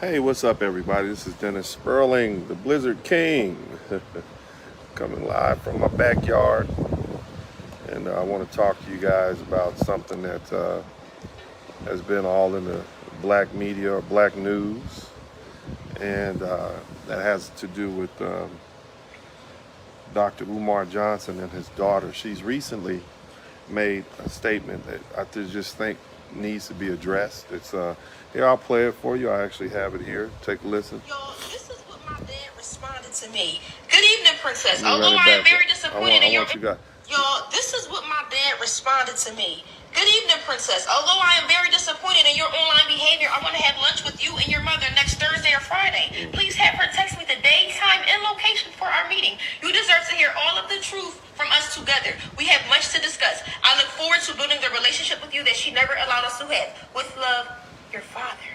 Hey, what's up, everybody? This is Dennis Sperling, the Blizzard King, coming live from my backyard. And I want to talk to you guys about something that has been all in the black media or black news, and that has to do with Dr. Umar Johnson and his daughter. She's recently made a statement that I just think needs to be addressed. It's here, I'll play it for you. I actually have it here. Take a listen. Y'all, this is what my dad responded to me. Good evening, Princess. Although I am very disappointed in your... Y'all, this is what my dad responded to me. Good evening, Princess. Although I am very disappointed in your online behavior, I want to have lunch with you and your mother next Thursday or Friday. Please have her text me the day, time, and location for our meeting. You deserve to hear all of the truth from us together. We have much to discuss. I look forward to building the relationship with you that she never allowed us to have. With love, your father.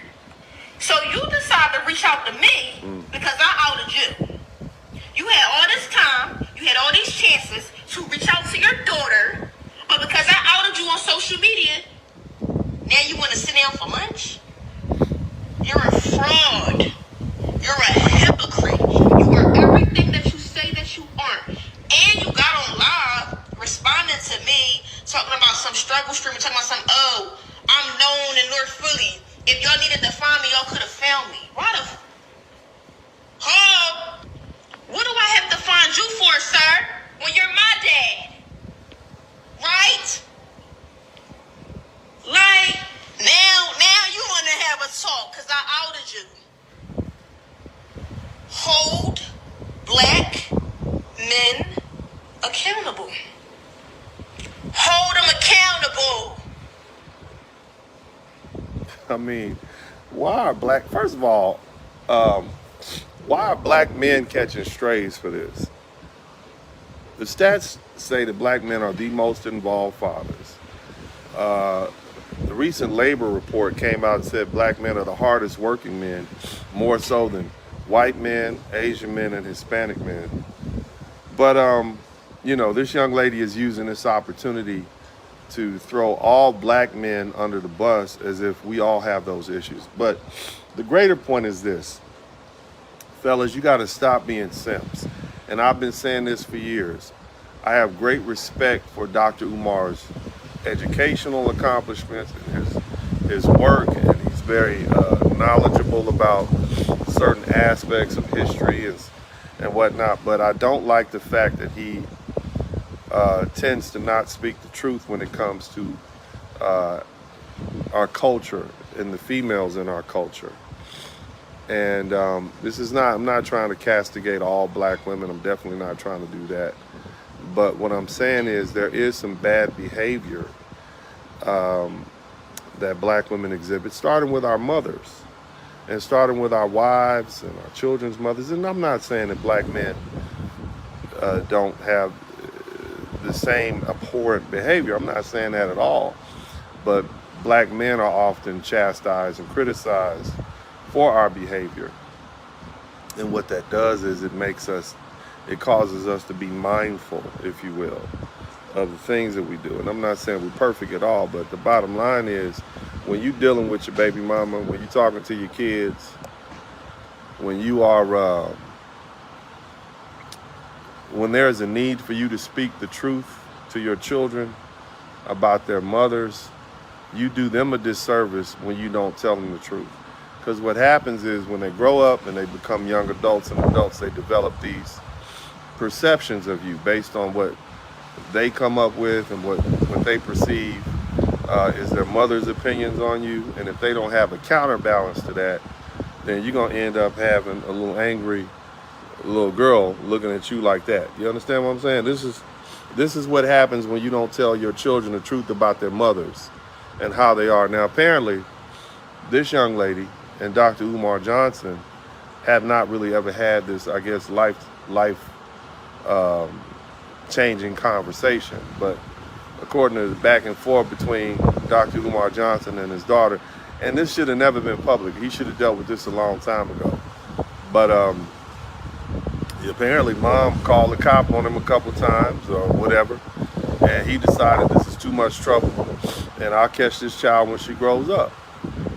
So you decide to reach out to me because I outed you. You had all this time, you had all these chances to reach out to your daughter, but because I outed you on social media, now you want to sit down for lunch? You're a fraud. You're a hypocrite. You are everything that you say that you aren't. And you got on live responding to me, talking about some struggle stream, talking about some, oh, I'm known in North Philly. If y'all needed to find me, y'all could have found me. Why the what do I have to find you for, sir? When you're my dad. Right? Like, now you want to have a talk because I outed you. Hold black men accountable. Hold them accountable. I mean, first of all, why are black men catching strays for this? The stats say that black men are the most involved fathers. The recent labor report came out and said black men are the hardest working men, more so than white men, Asian men, and Hispanic men. But, this young lady is using this opportunity to throw all black men under the bus as if we all have those issues. But the greater point is this. Fellas, you got to stop being simps. And I've been saying this for years. I have great respect for Dr. Umar's educational accomplishments and his work, and he's very knowledgeable about certain aspects of history and whatnot. But I don't like the fact that he tends to not speak the truth when it comes to our culture and the females in our culture. And I'm not trying to castigate all black women. I'm definitely not trying to do that. But what I'm saying is there is some bad behavior that black women exhibit, starting with our mothers and starting with our wives and our children's mothers. And I'm not saying that black men don't have the same abhorrent behavior. I'm not saying that at all. But black men are often chastised and criticized for our behavior. And what that does is it causes us to be mindful, if you will, of the things that we do. And I'm not saying we're perfect at all, but the bottom line is when you're dealing with your baby mama, when you're talking to your kids, when you are when there's a need for you to speak the truth to your children about their mothers, you do them a disservice when you don't tell them the truth. Because what happens is when they grow up and they become young adults and adults, they develop these perceptions of you based on what they come up with and what they perceive is their mother's opinions on you. And if they don't have a counterbalance to that, then you're going to end up having a little angry little girl looking at you like that. You understand what I'm saying? This is what happens when you don't tell your children the truth about their mothers and how they are. Now, apparently, this young lady and Dr. Umar Johnson have not really ever had this, I guess, life changing conversation. But according to the back and forth between Dr. Umar Johnson and his daughter, and this should have never been public. He should have dealt with this a long time ago. But apparently mom called the cop on him a couple times or whatever, and he decided this is too much trouble and I'll catch this child when she grows up.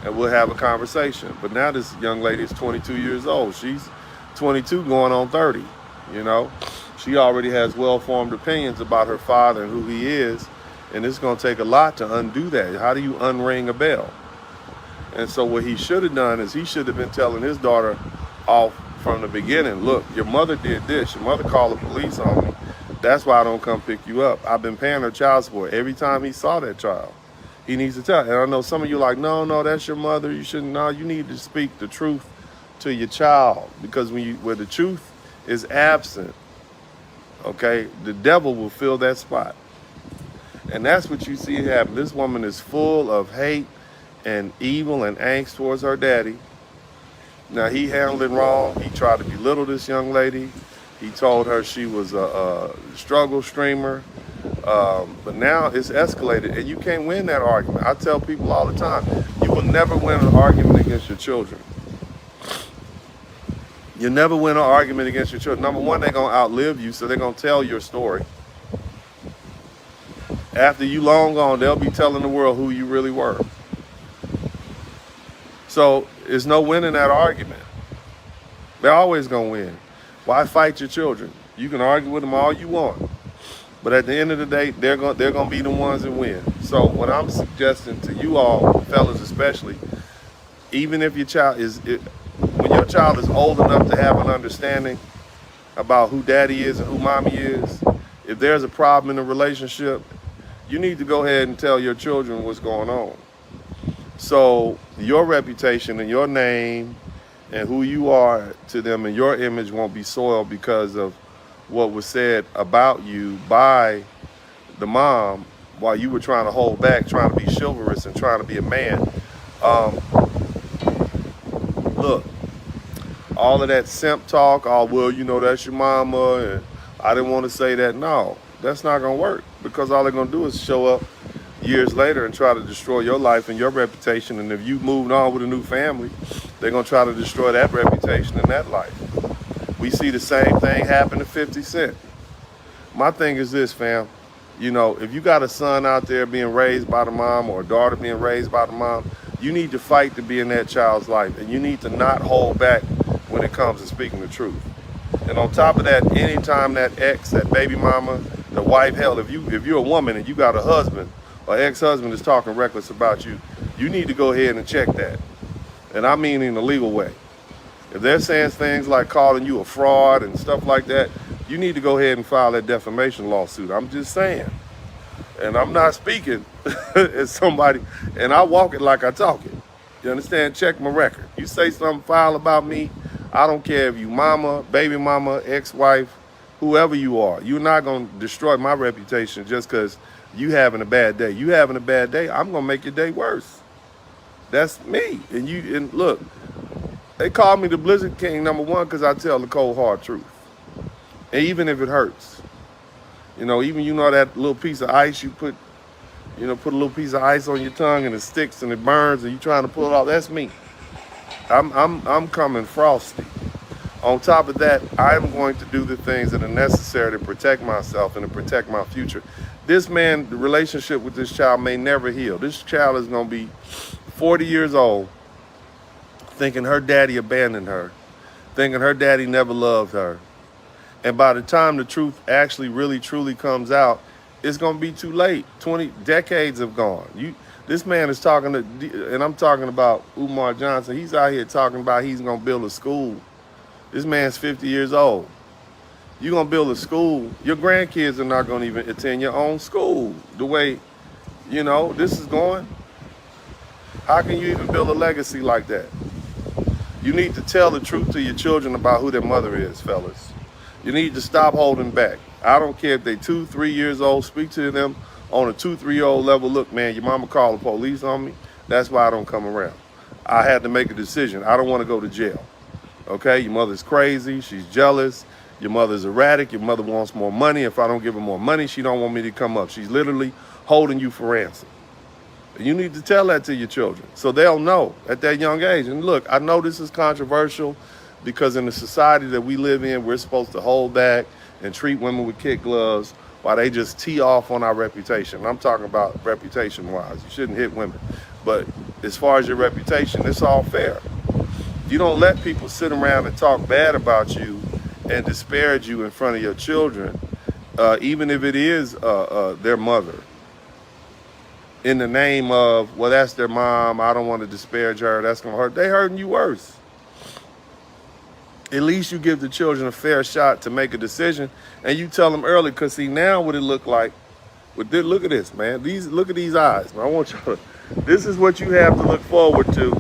and we'll have a conversation. But now this young lady is 22 years old. She's 22 going on 30, you know. She already has well-formed opinions about her father and who he is, and it's going to take a lot to undo that. How do you unring a bell? And so what he should have done is he should have been telling his daughter off from the beginning, look, your mother did this. Your mother called the police on me. That's why I don't come pick you up. I've been paying her child support every time he saw that child. He needs to tell. And I know some of you are like, no, that's your mother. You shouldn't. No, you need to speak the truth to your child, because where the truth is absent, okay, the devil will fill that spot. And that's what you see happen. This woman is full of hate and evil and angst towards her daddy. Now, he handled it wrong. He tried to belittle this young lady. He told her she was a struggle streamer. But now it's escalated, and you can't win that argument. I tell people all the time, you will never win an argument against your children. You never win an argument against your children. Number one, they're going to outlive you, so they're going to tell your story. After you long gone, they'll be telling the world who you really were. So there's no winning that argument. They're always going to win. Why fight your children? You can argue with them all you want, but at the end of the day, they're going to be the ones that win. So what I'm suggesting to you all, fellas especially, even if your child when your child is old enough to have an understanding about who daddy is and who mommy is, if there's a problem in the relationship, you need to go ahead and tell your children what's going on. So your reputation and your name and who you are to them and your image won't be soiled because of what was said about you by the mom while you were trying to hold back, trying to be chivalrous and trying to be a man. Look, all of that simp talk, well, you know, that's your mama, and I didn't want to say that. No, that's not going to work, because all they're going to do is show up years later and try to destroy your life and your reputation. And if you moved on with a new family, they're going to try to destroy that reputation and that life. We see the same thing happen to 50 Cent. My thing is this, fam. You know, if you got a son out there being raised by the mom or a daughter being raised by the mom, you need to fight to be in that child's life. And you need to not hold back when it comes to speaking the truth. And on top of that, anytime that ex, that baby mama, the wife, hell, if you're a woman and you got a husband, or ex-husband is talking reckless about you, you need to go ahead and check that. And I mean in a legal way. If they're saying things like calling you a fraud and stuff like that, you need to go ahead and file that defamation lawsuit. I'm just saying. And I'm not speaking as somebody, and I walk it like I talk it. You understand? Check my record. You say something foul about me, I don't care if you mama, baby mama, ex-wife, whoever you are. You're not going to destroy my reputation just because you having a bad day. You having a bad day, I'm going to make your day worse. That's me. And look, they call me the Blizzard King, number one, because I tell the cold, hard truth. And even if it hurts. You know, even that little piece of ice you put a little piece of ice on your tongue and it sticks and it burns and you're trying to pull it off, that's me. I'm coming frosty. On top of that, I'm going to do the things that are necessary to protect myself and to protect my future. This man, the relationship with this child may never heal. This child is going to be 40 years old, thinking her daddy abandoned her, thinking her daddy never loved her. And by the time the truth actually really truly comes out, it's going to be too late. 20 decades have gone. This man is talking to, and I'm talking about Umar Johnson. He's out here talking about he's going to build a school. This man's 50 years old. You're going to build a school. Your grandkids are not going to even attend your own school the way, this is going. How can you even build a legacy like that? You need to tell the truth to your children about who their mother is, fellas. You need to stop holding back. I don't care if they're 2, 3 years old. Speak to them on a 2, 3-year-old level. Look, man, your mama called the police on me. That's why I don't come around. I had to make a decision. I don't want to go to jail. Okay, your mother's crazy. She's jealous. Your mother's erratic. Your mother wants more money. If I don't give her more money, she don't want me to come up. She's literally holding you for ransom. You need to tell that to your children so they'll know at that young age. And look, I know this is controversial because in the society that we live in, we're supposed to hold back and treat women with kid gloves. while they just tee off on our reputation. I'm talking about reputation-wise. You shouldn't hit women. But as far as your reputation, it's all fair. You don't let people sit around and talk bad about you and disparage you in front of your children, even if it is their mother, in the name of, well, that's their mom, I don't want to disparage her, that's going to hurt. They hurting you worse. At least you give the children a fair shot to make a decision, and you tell them early, because see, now what it look like, look at this, man. Look at these eyes. I want y'all to, this is what you have to look forward to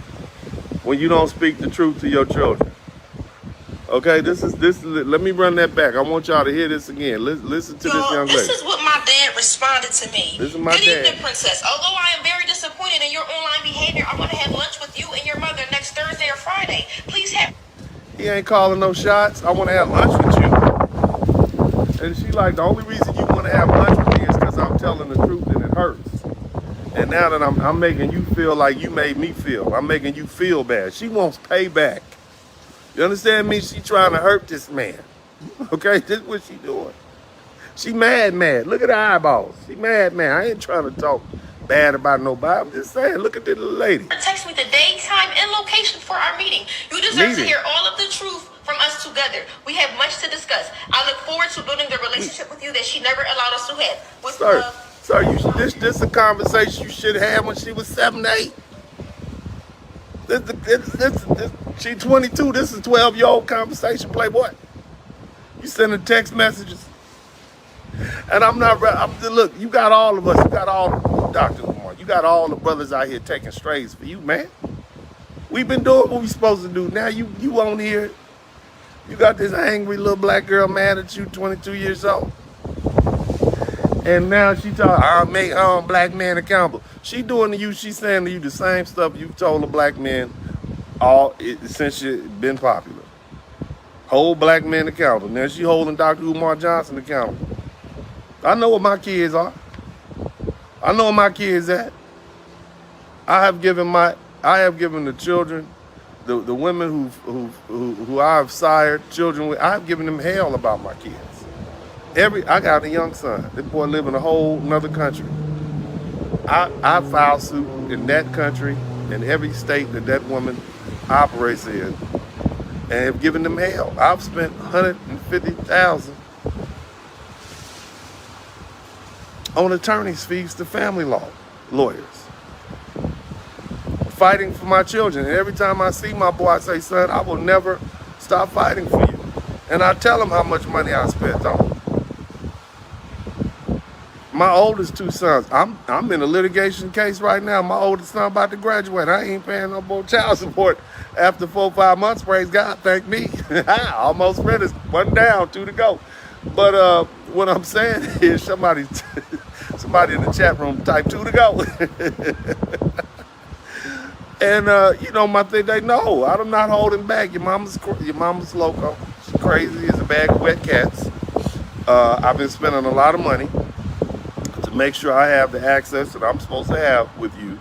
when you don't speak the truth to your children. Okay, this is let me run that back. I want y'all to hear this again. Listen to this young lady. This is what my dad responded to me. This is my dad. Good evening, princess. Although I am very disappointed in your online behavior, I want to have lunch with you and your mother next Thursday or Friday. Please have... He ain't calling no shots. I want to have lunch with you. And she like, the only reason you want to have lunch with me is because I'm telling the truth and it hurts. And now that I'm making you feel like you made me feel. I'm making you feel bad. She wants payback. You understand me? She trying to hurt this man. Okay, this is what she doing. She mad. Look at her eyeballs. She mad. I ain't trying to talk bad about nobody. I'm just saying, look at this little lady. Text me the day, time, and location for our meeting. You deserve to hear all of the truth from us together. We have much to discuss. I look forward to building the relationship with you that she never allowed us to have. With love. Sir, this a conversation you should have when she was 7, 8. She 22. This is a 12-year-old conversation, Playboy. You sending text messages, and look. You got all of us. You got all the Dr. Umar. You got all the brothers out here taking strays for you, man. We've been doing what we supposed to do. Now you won't hear it. You got this angry little black girl mad at you, 22 years old. And now she talking, I'll make black men accountable. She doing to you, she's saying to you the same stuff you've told the black men since you been popular. Hold black men accountable. Now she holding Dr. Umar Johnson accountable. I know what my kids are. I know where my kids at. I have given the children, the women who I've sired children with, I've given them hell about my kids. I got a young son. This boy live in a whole another country. I filed suit in that country, in every state that woman operates in, and have given them hell. I've spent $150,000 on attorney's fees to family law lawyers, fighting for my children. And every time I see my boy, I say, son, I will never stop fighting for you. And I tell him how much money I spent on him. My oldest 2 sons, I'm in a litigation case right now. My oldest son about to graduate. I ain't paying no more child support after 4 or 5 months. Praise God, thank me. Almost finished. 1 down, 2 to go. But what I'm saying is somebody in the chat room type 2 to go. And my thing, they know I'm not holding back. Your mama's loco. She's crazy as a bag of wet cats. I've been spending a lot of money to make sure I have the access that I'm supposed to have with you.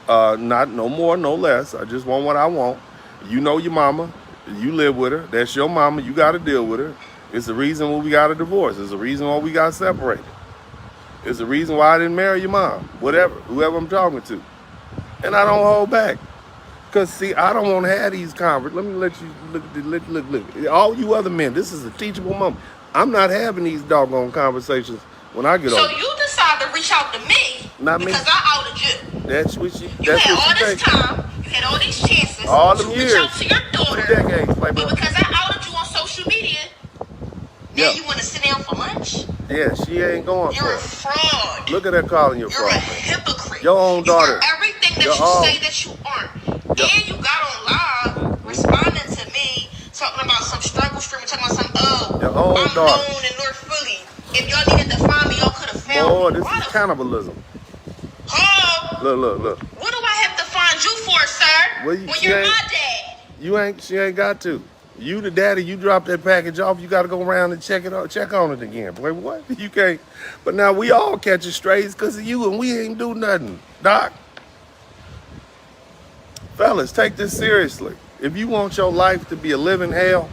Not no more, no less. I just want what I want. You know your mama. You live with her. That's your mama. You got to deal with her. It's the reason why we got a divorce. It's the reason why we got separated. It's the reason why I didn't marry your mom. Whoever I'm talking to. And I don't hold back. Because, see, I don't want to have these conversations. Let me let you look. All you other men, this is a teachable moment. I'm not having these doggone conversations when I get older. So you decide to reach out to me because I outed you. That's what you You had all this time. You had all these chances to reach out to your daughter. 2 decades, but because I outed you on social media, now you want to sit down for lunch? Yeah, she ain't going You're a fraud. Look at her calling you a fraud. You're a hypocrite. Your own daughter. You are everything that you say that you aren't. Yep. And you got on live responding to me, talking about some struggle stream, talking about some, your own I'm daughter. known in North Philly. If y'all needed to find me, y'all could have found me. This is cannibalism. Look. What do I have to find you for, sir? When you're my dad. She ain't got to. You the daddy, you drop that package off, you got to go around and check on it again. Boy, what? You can't. But now we all catching strays because of you, and we ain't do nothing, Doc. Fellas, take this seriously. If you want your life to be a living hell,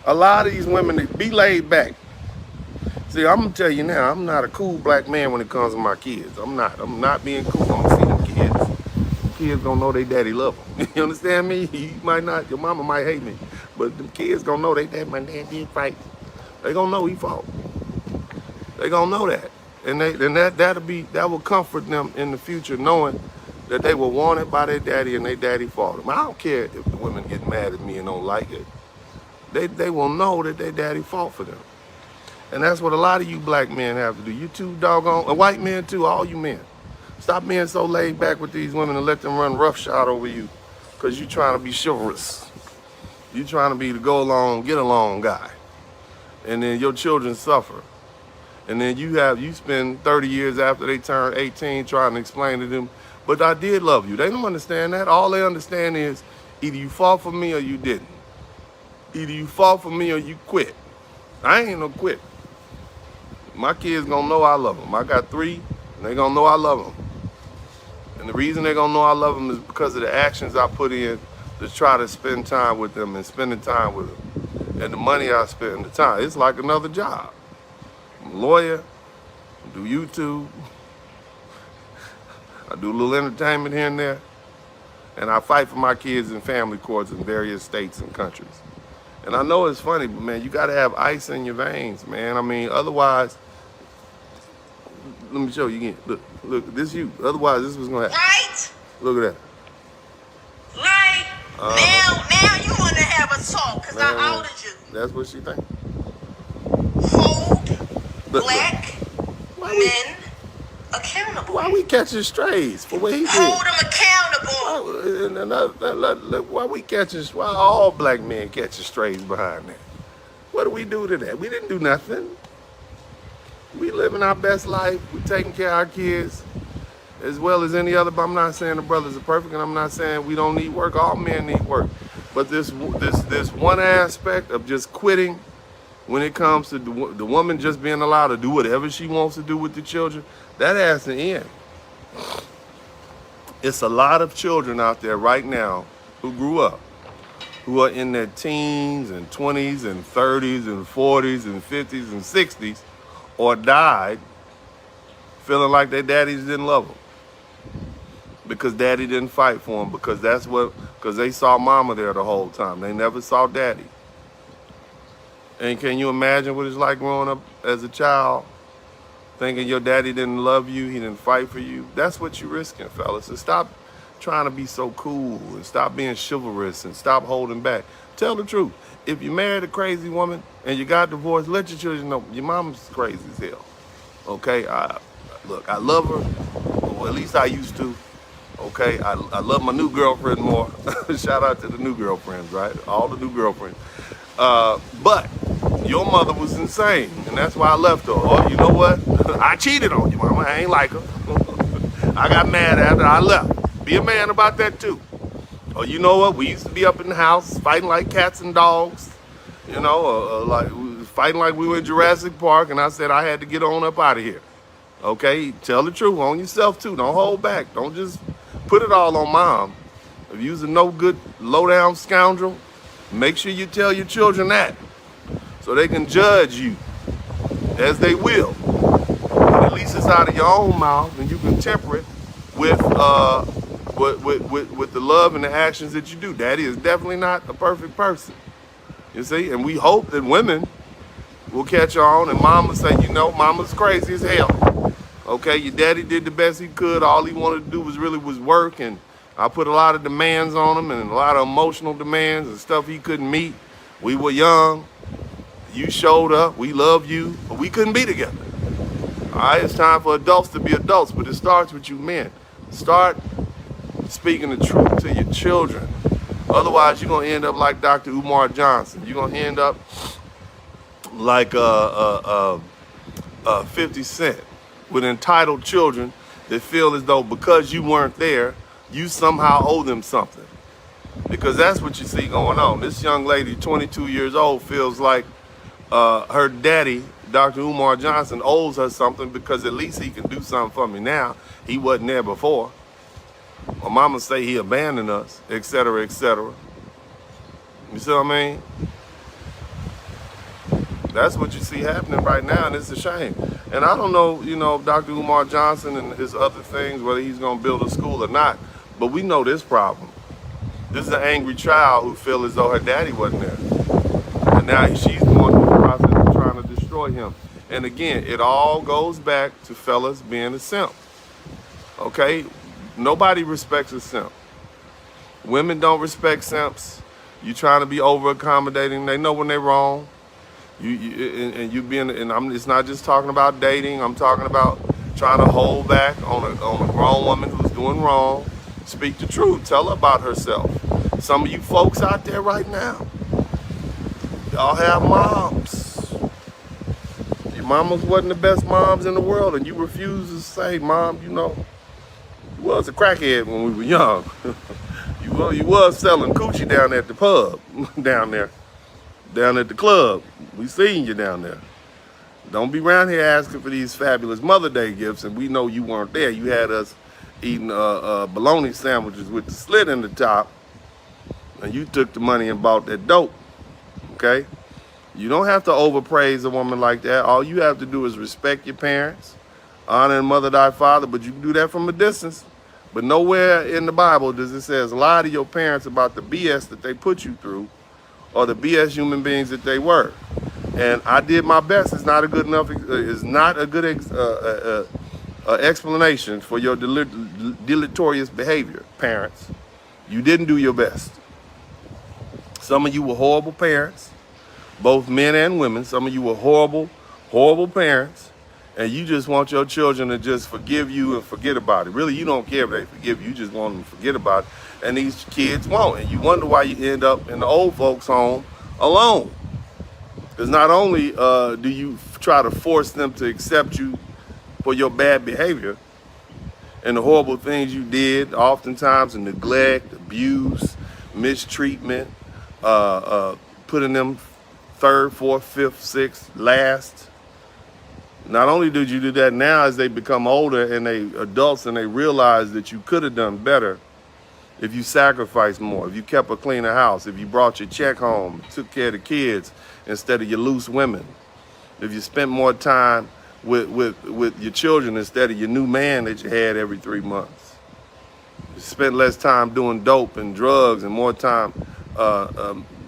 a lot of these women, be laid back. See, I'm gonna tell you now, I'm not a cool black man when it comes to my kids. I'm not being cool. I'm gonna see them kids. Kids gonna know they daddy love them. You understand me? You might not, your mama might hate me, but the kids gonna know my dad did fight. They gonna know he fought. They gonna know that, and that will comfort them in the future, knowing that they were wanted by their daddy and their daddy fought them. I don't care if the women get mad at me and don't like it. They will know that their daddy fought for them. And that's what a lot of you black men have to do. You too doggone, white men too, all you men. Stop being so laid back with these women and let them run roughshod over you because you trying to be chivalrous. You trying to be the go along, get along guy. And then your children suffer. And then you spend 30 years after they turn 18 trying to explain to them, but I did love you. They don't understand that. All they understand is either you fought for me or you didn't. Either you fought for me or you quit. I ain't no quit. My kids gonna know I love them. I got 3, and they gonna know I love them. And the reason they gonna know I love them is because of the actions I put in to try to spend time with them and spending time with them. And the money I spend, the time, it's like another job. I'm a lawyer, do YouTube, I do a little entertainment here and there, and I fight for my kids in family courts in various states and countries. And I know it's funny, but man, you gotta have ice in your veins, man. I mean, otherwise, let me show you again. Look, this you. Otherwise, this was gonna happen. Right? Look at that. Right. Now you wanna have a talk, cause I outed you. That's what she think. Hold black men accountable. Why we catching strays for what he did? Hold them accountable. Why we catching? Why all black men catching strays behind that? What do we do to that? We didn't do nothing. We living our best life. We taking care of our kids as well as any other. But I'm not saying the brothers are perfect, and I'm not saying we don't need work. All men need work. But this one aspect of just quitting when it comes to the woman just being allowed to do whatever she wants to do with the children, that has to end. It's a lot of children out there right now who grew up, who are in their teens and 20s and 30s and 40s and 50s and 60s, or died feeling like their daddies didn't love them because daddy didn't fight for them, because they saw mama there the whole time. They never saw daddy. And can you imagine what it's like growing up as a child, thinking your daddy didn't love you, he didn't fight for you? That's what you're risking, fellas. So stop trying to be so cool and stop being chivalrous and stop holding back. Tell the truth. If you married a crazy woman and you got divorced, let your children know your mom's crazy as hell. Okay? Look, I love her, or at least I used to. Okay? I love my new girlfriend more. Shout out to the new girlfriends, right? All the new girlfriends. But your mother was insane, and that's why I left her. Or you know what? I cheated on you, mama. I ain't like her. I got mad after I left. Be a man about that too. Or you know what? We used to be up in the house fighting like cats and dogs. You know, like fighting like we were in Jurassic Park, and I said I had to get on up out of here. Okay? Tell the truth on yourself too. Don't hold back. Don't just put it all on mom. If you're a no good, low down scoundrel, make sure you tell your children that so they can judge you as they will. But at least it's out of your own mouth, and you can temper it with the love and the actions that you do. Daddy is definitely not a perfect person. You see? And we hope that women will catch on and mama say, you know, mama's crazy as hell. Okay, your daddy did the best he could. All he wanted to do was work, and I put a lot of demands on him and a lot of emotional demands and stuff he couldn't meet. We were young. You showed up. We love you, but we couldn't be together. All right, it's time for adults to be adults, but it starts with you men. Start speaking the truth to your children. Otherwise, you're going to end up like Dr. Umar Johnson. You're going to end up like 50 Cent with entitled children that feel as though because you weren't there, you somehow owe them something. Because that's what you see going on. This young lady, 22 years old, feels like her daddy, Dr. Umar Johnson, owes her something because at least he can do something for me now. He wasn't there before. My mama say he abandoned us, etc., etc. You see what I mean? That's what you see happening right now, and it's a shame. And I don't know, Dr. Umar Johnson and his other things, whether he's going to build a school or not, but we know this problem. This is an angry child who feels as though her daddy wasn't there. And now she's going through the process of trying to destroy him. And again, it all goes back to fellas being a simp. Okay? Nobody respects a simp. Women don't respect simps. You trying to be over accommodating. They know when they're wrong. It's not just talking about dating. I'm talking about trying to hold back on a grown woman who's doing wrong. Speak the truth. Tell her about herself. Some of you folks out there right now, y'all have moms. Your mamas wasn't the best moms in the world, and you refuse to say, Mom, you was a crackhead when we were young. you was selling coochie down at the pub, down at the club. We seen you down there. Don't be around here asking for these fabulous Mother Day gifts, and we know you weren't there. You had us eating bologna sandwiches with the slit in the top, and you took the money and bought that dope, okay? You don't have to overpraise a woman like that. All you have to do is respect your parents, honor and mother thy father, but you can do that from a distance. But nowhere in the Bible does it say lie to your parents about the BS that they put you through or the BS human beings that they were. And I did my best. It's not a good enough. It's not a good explanation for your deleterious behavior, parents. You didn't do your best. Some of you were horrible parents, both men and women. Some of you were horrible, horrible parents, and you just want your children to just forgive you and forget about it. Really, you don't care if they forgive you. You just want them to forget about it. And these kids won't. And you wonder why you end up in the old folks' home alone. Because not only do you try to force them to accept you for your bad behavior and the horrible things you did, oftentimes in neglect, abuse, mistreatment, putting them third, fourth, fifth, sixth, last. Not only did you do that, now as they become older and they adults and they realize that you could have done better if you sacrificed more, if you kept a cleaner house, if you brought your check home, took care of the kids instead of your loose women, if you spent more time with your children instead of your new man that you had every 3 months. You spent less time doing dope and drugs and more time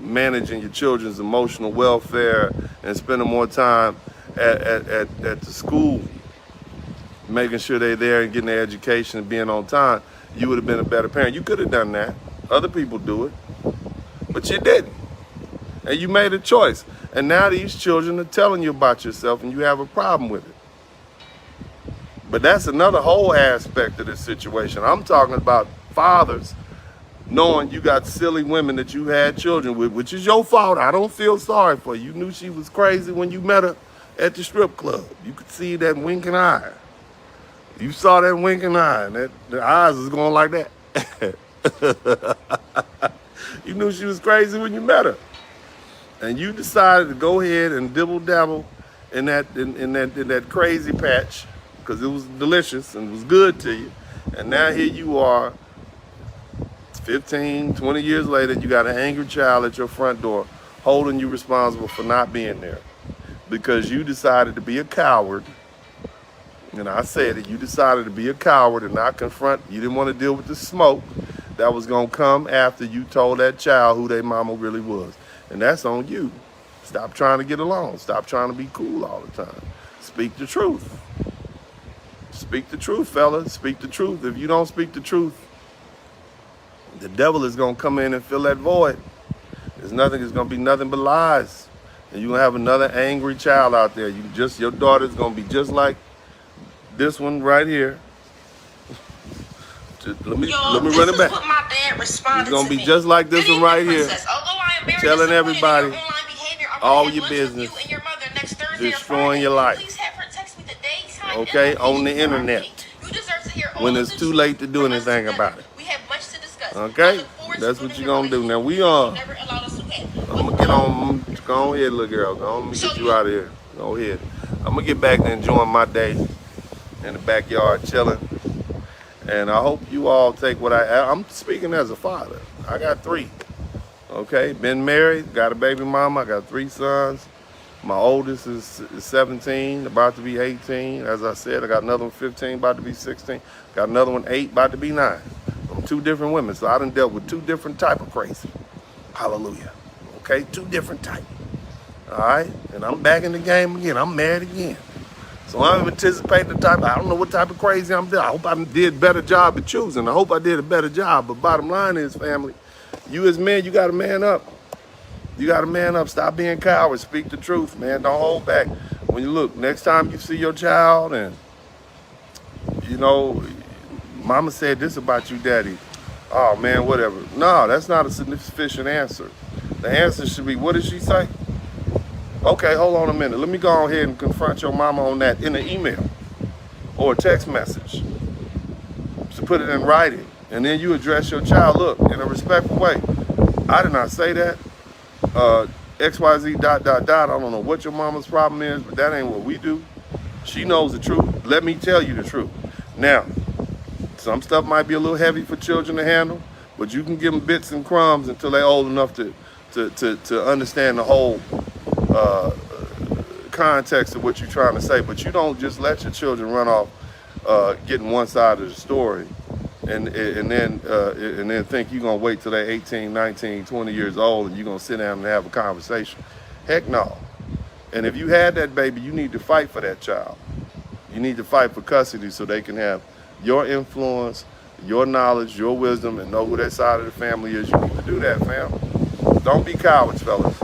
managing your children's emotional welfare and spending more time at the school, making sure they're there and getting their education and being on time, you would have been a better parent. You could have done that. Other people do it, but you didn't. And you made a choice. And now these children are telling you about yourself and you have a problem with it. But that's another whole aspect of this situation. I'm talking about fathers knowing you got silly women that you had children with, which is your fault. I don't feel sorry for you. You knew she was crazy when you met her at the strip club. You could see that winking eye. You saw that winking eye and the eyes was going like that. You knew she was crazy when you met her. And you decided to go ahead and dibble-dabble in that crazy patch because it was delicious and it was good to you. And now here you are, 15, 20 years later, you got an angry child at your front door holding you responsible for not being there because you decided to be a coward. And I said it, you decided to be a coward and not confront. You didn't want to deal with the smoke that was going to come after you told that child who their mama really was. And that's on you. Stop trying to get along. Stop trying to be cool all the time. Speak the truth. Speak the truth, fellas. Speak the truth. If you don't speak the truth, the devil is going to come in and fill that void. It's going to be nothing but lies. And you're going to have another angry child out there. Your daughter's going to be just like this one right here. Let me run it back. What my dad responded it's going to be just like this one right here. Telling everybody all your business, destroying your life. Okay, on the internet. When it's too late to do anything about it. Okay, that's what you're gonna do. Now we are. I'm gonna get on. Go ahead, little girl. Let me get you out of here. Go ahead. I'm gonna get back to enjoying my day in the backyard, chilling. And I hope you all take what I'm speaking as a father. I got 3. Okay, been married, got a baby mama, I got 3 sons. My oldest is 17, about to be 18. As I said, I got another one 15, about to be 16. Got another one 8, about to be 9. From 2 different women. So I done dealt with 2 different type of crazy. Hallelujah. Okay, 2 different type. All right, and I'm back in the game again. I'm married again. So I'm anticipating the type. I don't know what type of crazy I'm doing. I hope I did a better job at choosing. I hope I did a better job. But bottom line is, family, you as men, you got to man up. You got to man up. Stop being cowards. Speak the truth, man. Don't hold back. When you look, next time you see your child and, you know, mama said this about you, daddy. Oh, man, whatever. No, that's not a sufficient answer. The answer should be, what did she say? Okay, hold on a minute. Let me go ahead and confront your mama on that in an email or a text message. To put it in writing. And then you address your child, look, in a respectful way. I did not say that. XYZ ... I don't know what your mama's problem is, but that ain't what we do. She knows the truth. Let me tell you the truth. Now, some stuff might be a little heavy for children to handle, but you can give them bits and crumbs until they're old enough to understand the whole context of what you're trying to say. But you don't just let your children run off getting one side of the story and then think you're going to wait till they're 18, 19, 20 years old and you're going to sit down and have a conversation. Heck no. And if you had that baby, you need to fight for that child. You need to fight for custody so they can have your influence, your knowledge, your wisdom, and know who that side of the family is. You need to do that, fam. Don't be cowards, fellas.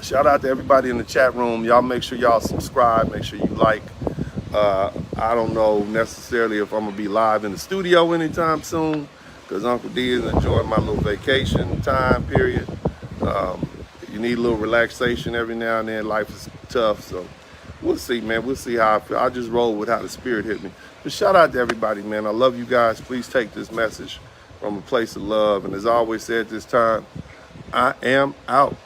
Shout out to everybody in the chat room. Y'all make sure y'all subscribe. Make sure you like. I don't know necessarily if I'm going to be live in the studio anytime soon because Uncle D is enjoying my little vacation time period. You need a little relaxation every now and then. Life is tough, so we'll see, man. We'll see how I feel. I just roll with how the spirit hit me. But shout out to everybody, man. I love you guys. Please take this message from a place of love. And as I always say at this time, I am out.